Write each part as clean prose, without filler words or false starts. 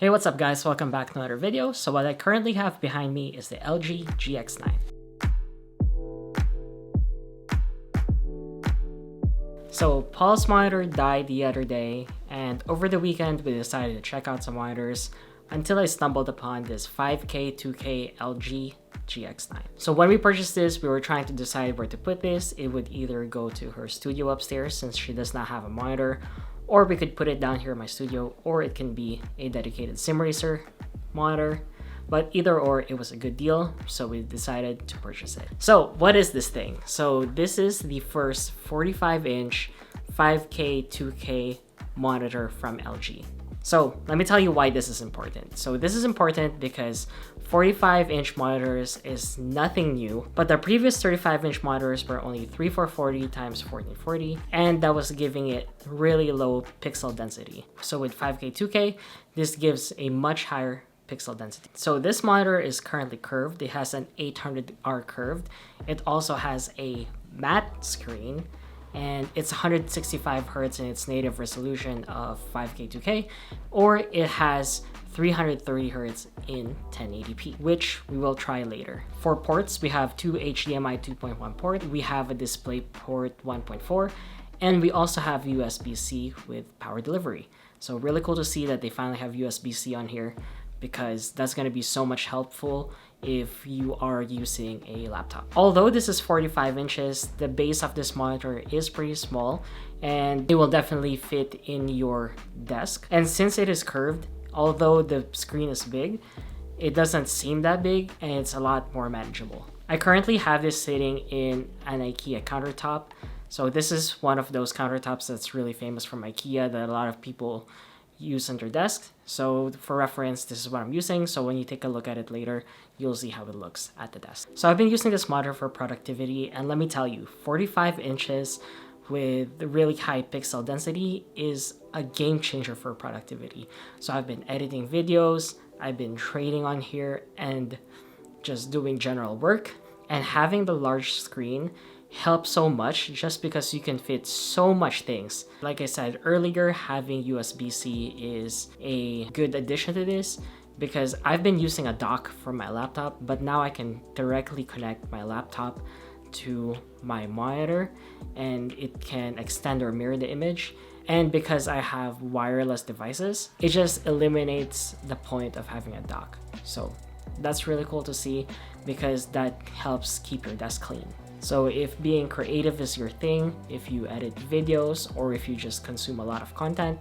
Hey, what's up guys? Welcome back to another video. So what I currently have behind me is the LG GX9. So Paul's monitor died the other day, and over the weekend we decided to check out some monitors until I stumbled upon this 5K 2K LG GX9. So when we purchased this, we were trying to decide where to put this. It would either go to her studio upstairs since she does not have a monitor, or we could put it down here in my studio, or it can be a dedicated sim racer monitor. But either or, it was a good deal, so we decided to purchase it. So what is this thing? So this is the first 45-inch 5K 2K monitor from LG. So let me tell you why this is important. So this is important because 45-inch monitors is nothing new, but the previous 35-inch monitors were only 3440 x 1440, and that was giving it really low pixel density. So with 5K 2K, this gives a much higher pixel density. So this monitor is currently curved. It has an 800R curved. It also has a matte screen, and it's 165 Hz in its native resolution of 5K 2K, or it has 330 Hz in 1080p, which we will try later. For ports, we have two HDMI 2.1 port, we have a DisplayPort 1.4, and we also have USB-C with power delivery. So really cool to see that they finally have USB-C on here, because that's going to be so much helpful if you are using a laptop. Although this is 45 inches, the base of this monitor is pretty small and it will definitely fit in your desk. And since it is curved, although the screen is big, it doesn't seem that big and it's a lot more manageable. I currently have this sitting in an IKEA countertop. So this is one of those countertops that's really famous from IKEA that a lot of people use on their desk. So for reference, this is what I'm using. So when you take a look at it later, you'll see how it looks at the desk. So I've been using this monitor for productivity, and let me tell you, 45 inches with really high pixel density is a game changer for productivity. So I've been editing videos, I've been trading on here, and just doing general work. And having the large screen helps so much just because you can fit so much things. Like I said earlier, having USB-C is a good addition to this because I've been using a dock for my laptop, but now I can directly connect my laptop to my monitor and it can extend or mirror the image. And because I have wireless devices, it just eliminates the point of having a dock. So that's really cool to see because that helps keep your desk clean. So if being creative is your thing, if you edit videos, or if you just consume a lot of content,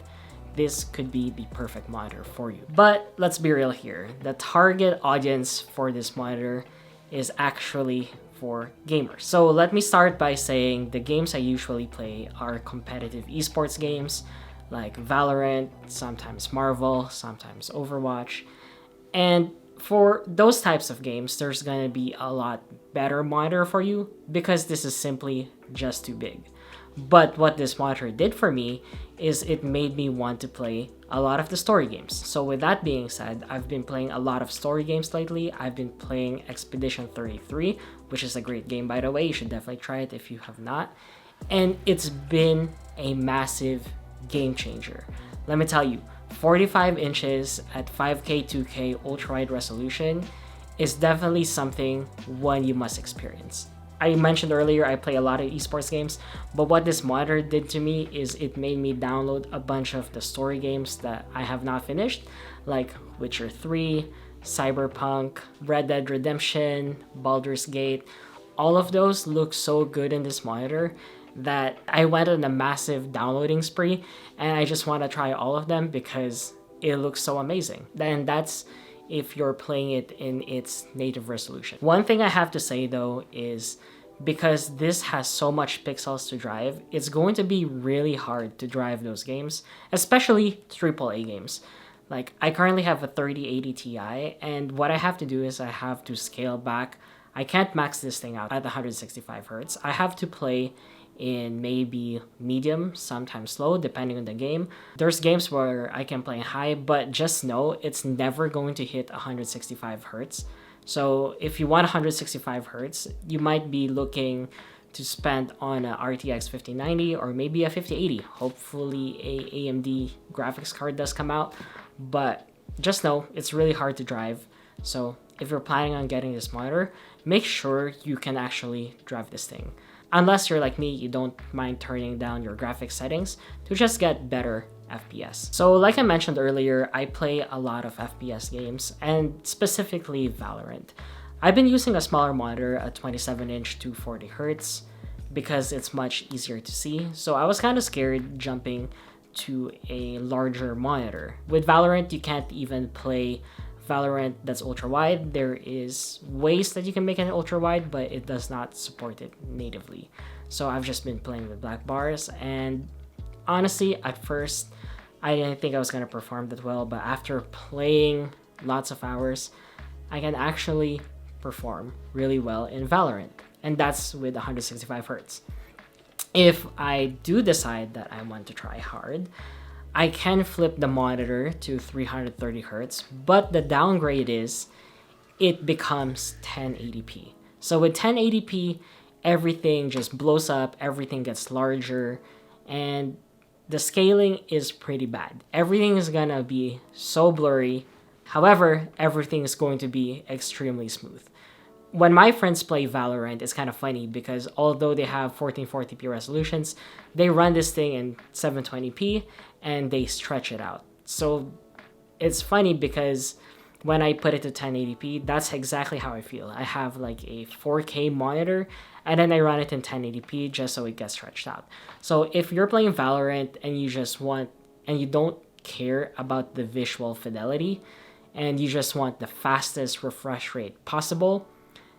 this could be the perfect monitor for you. But let's be real here. The target audience for this monitor is actually for gamers. So let me start by saying the games I usually play are competitive esports games like Valorant, sometimes Marvel, sometimes Overwatch. And for those types of games, there's gonna be a lot better monitor for you because this is simply just too big. But what this monitor did for me is it made me want to play a lot of the story games. So with that being said, I've been playing a lot of story games lately. I've been playing Expedition 33, which is a great game by the way. You should definitely try it if you have not. And it's been a massive game changer. Let me tell you, 45 inches at 5K 2K ultra-wide resolution is definitely something one you must experience. I mentioned earlier I play a lot of esports games, but what this monitor did to me is it made me download a bunch of the story games that I have not finished, like Witcher 3, Cyberpunk, Red Dead Redemption, Baldur's Gate. All of those look so good in this monitor that I went on a massive downloading spree and I just want to try all of them because it looks so amazing. And that's if you're playing it in its native resolution. One thing I have to say though is because this has so much pixels to drive, it's going to be really hard to drive those games, especially AAA games. Like I currently have a 3080 Ti, and what I have to do is I have to scale back. I can't max this thing out at 165 Hz. I have to play in maybe medium, sometimes slow, depending on the game. There's games where I can play high, but just know it's never going to hit 165 Hz. So if you want 165 Hz, you might be looking to spend on a RTX 5090 or maybe a 5080. Hopefully a AMD graphics card does come out, but just know it's really hard to drive. So if you're planning on getting this monitor, make sure you can actually drive this thing. Unless you're like me, you don't mind turning down your graphics settings to just get better FPS. So like I mentioned earlier, I play a lot of FPS games, and specifically Valorant. I've been using a smaller monitor, a 27-inch 240Hz, because it's much easier to see. So I was kind of scared jumping to a larger monitor. With Valorant, you can't even play Valorant that's ultra wide. There is ways that you can make it ultra wide, but it does not support it natively. So I've just been playing with black bars, and honestly, at first, I didn't think I was gonna perform that well, but after playing lots of hours, I can actually perform really well in Valorant, and that's with 165Hz. If I do decide that I want to try hard, I can flip the monitor to 330Hz, but the downgrade is it becomes 1080p. So with 1080p, everything just blows up, everything gets larger, and the scaling is pretty bad. Everything is gonna be so blurry. However, everything is going to be extremely smooth. When my friends play Valorant, it's kind of funny because although they have 1440p resolutions, they run this thing in 720p and they stretch it out. So it's funny because when I put it to 1080p, that's exactly how I feel. I have like a 4K monitor and then I run it in 1080p just so it gets stretched out. So if you're playing Valorant and you don't care about the visual fidelity and you just want the fastest refresh rate possible,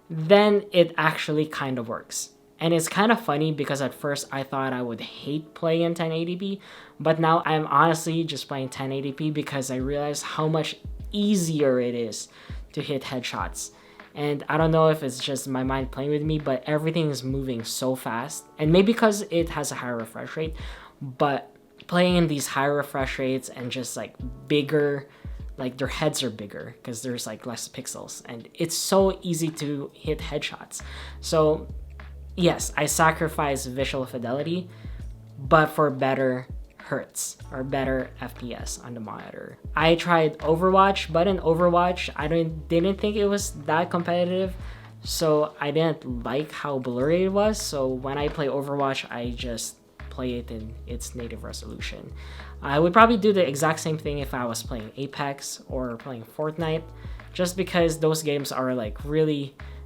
then it actually kind of works. And it's kind of funny because at first I thought I would hate playing in 1080p, but now I'm honestly just playing 1080p because I realize how much easier it is to hit headshots. And I don't know if it's just my mind playing with me, but everything is moving so fast. And maybe because it has a higher refresh rate, but playing in these higher refresh rates and just like bigger, like their heads are bigger because there's like less pixels and it's so easy to hit headshots. So yes, I sacrifice visual fidelity, but for better hertz or better FPS on the monitor. I tried Overwatch, but in Overwatch, I didn't think it was that competitive, so I didn't like how blurry it was. So when I play Overwatch, I just play it in its native resolution. I would probably do the exact same thing if I was playing Apex or playing Fortnite, just because those games are like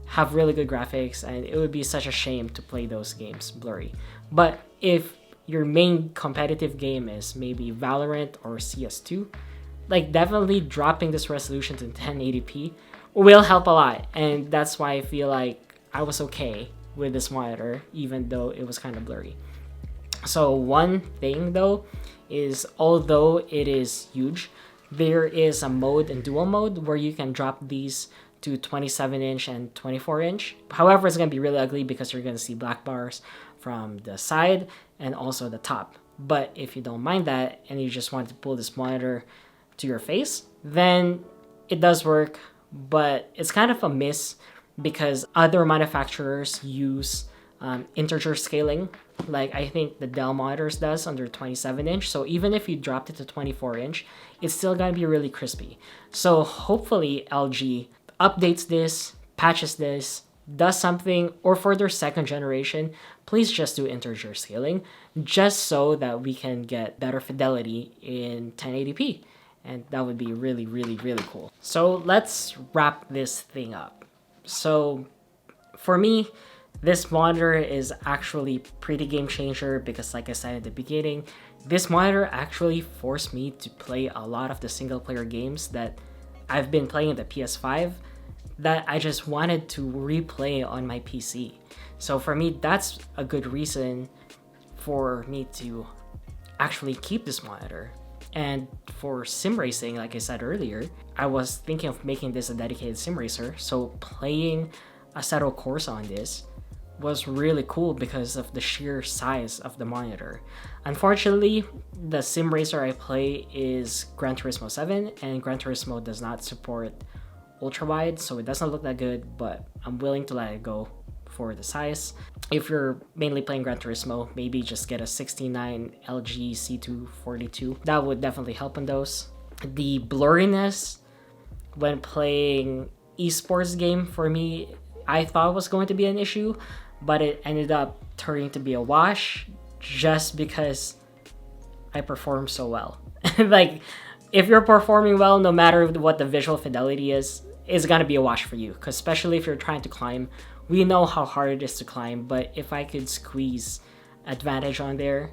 have really good graphics and it would be such a shame to play those games blurry. But if your main competitive game is maybe Valorant or CS2, like definitely dropping this resolution to 1080p will help a lot. And that's why I feel like I was okay with this monitor, even though it was kind of blurry. So one thing though is, although it is huge, there is a mode in dual mode where you can drop these to 27-inch and 24-inch. However, it's going to be really ugly because you're going to see black bars from the side and also the top. But if you don't mind that and you just want to pull this monitor to your face, then it does work, but it's kind of a miss because other manufacturers use integer scaling, like I think the Dell monitors does under 27-inch. So even if you dropped it to 24-inch, it's still gonna be really crispy. So hopefully LG updates this, patches this, does something, or for their second generation, please just do integer scaling, just so that we can get better fidelity in 1080p. And that would be really, really, really cool. So let's wrap this thing up. So for me, this monitor is actually pretty game changer because, like I said at the beginning, this monitor actually forced me to play a lot of the single player games that I've been playing on the PS5 that I just wanted to replay on my PC. So for me, that's a good reason for me to actually keep this monitor. And for sim racing, like I said earlier, I was thinking of making this a dedicated sim racer. So playing Assetto Corsa on this was really cool because of the sheer size of the monitor. Unfortunately, the sim racer I play is Gran Turismo 7, and Gran Turismo does not support ultra wide, so it doesn't look that good, but I'm willing to let it go for the size. If you're mainly playing Gran Turismo, maybe just get a 69 LG C242. That would definitely help on those. The blurriness when playing esports game for me, I thought was going to be an issue, but it ended up turning to be a wash just because I perform so well. Like, if you're performing well, no matter what the visual fidelity is, it's gonna be a wash for you. Because especially if you're trying to climb, we know how hard it is to climb, but if I could squeeze advantage on there,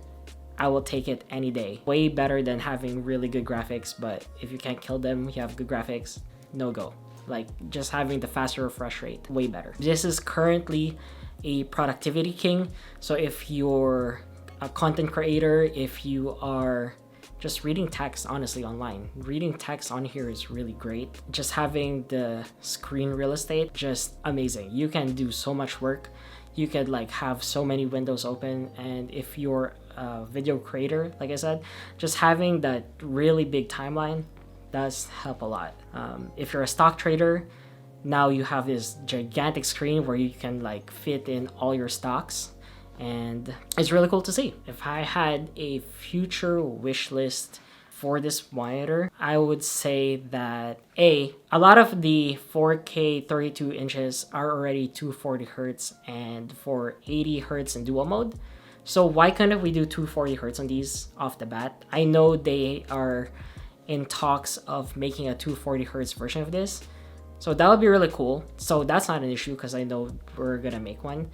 I will take it any day. Way better than having really good graphics, but if you can't kill them, you have good graphics, no go. Like, just having the faster refresh rate, way better. This is currently a productivity king, so if you're a content creator, if you are just reading text, honestly, online, reading text on here is really great. Just having the screen real estate, just amazing. You can do so much work. You could like have so many windows open, and if you're a video creator, like I said, just having that really big timeline does help a lot. If you're a stock trader, now you have this gigantic screen where you can like fit in all your stocks, and it's really cool to see. If I had a future wish list for this monitor, I would say that a lot of the 4K 32 inches are already 240 Hz and for 80 Hz in dual mode. So why couldn't we do 240 Hz on these off the bat? I know they are in talks of making a 240 Hz version of this, so that would be really cool. So that's not an issue because I know we're gonna make one.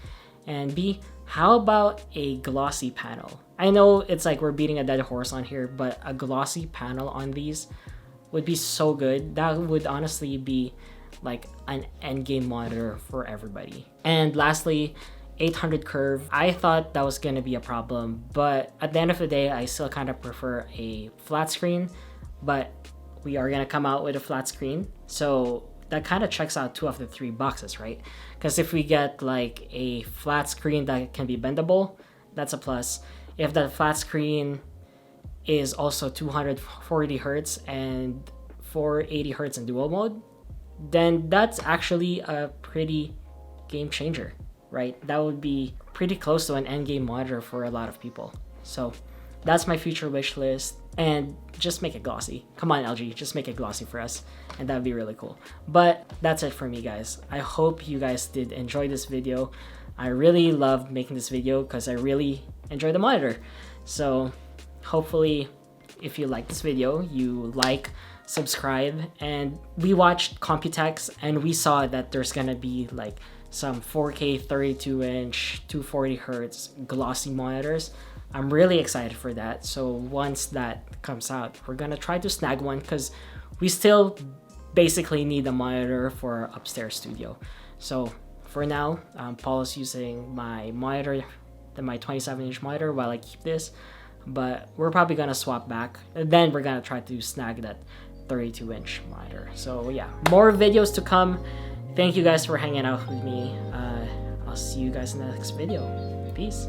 And B, how about a glossy panel? I know it's like we're beating a dead horse on here, but a glossy panel on these would be so good. That would honestly be like an endgame monitor for everybody. And lastly, 800 curve. I thought that was gonna be a problem, but at the end of the day, I still kind of prefer a flat screen, but we are gonna come out with a flat screen. So that kind of checks out 2 of the 3 boxes, right? Because if we get like a flat screen that can be bendable, that's a plus. If that flat screen is also 240 Hz and 480 Hz in dual mode, then that's actually a pretty game changer, right? That would be pretty close to an endgame monitor for a lot of people. So that's my future wish list. And just make it glossy. Come on, LG, just make it glossy for us, and that'd be really cool. But that's it for me, guys. I hope you guys did enjoy this video. I really loved making this video because I really enjoy the monitor. So hopefully, if you like this video, you like, subscribe. And we watched Computex and we saw that there's gonna be like some 4K 32 inch 240 Hz glossy monitors. I'm really excited for that. So once that comes out, we're gonna try to snag one because we still basically need a monitor for our upstairs studio. So for now, Paul is using my monitor, my 27-inch monitor, while I keep this. But we're probably gonna swap back, and then we're gonna try to snag that 32-inch monitor. So yeah, more videos to come. Thank you guys for hanging out with me. I'll see you guys in the next video. Peace.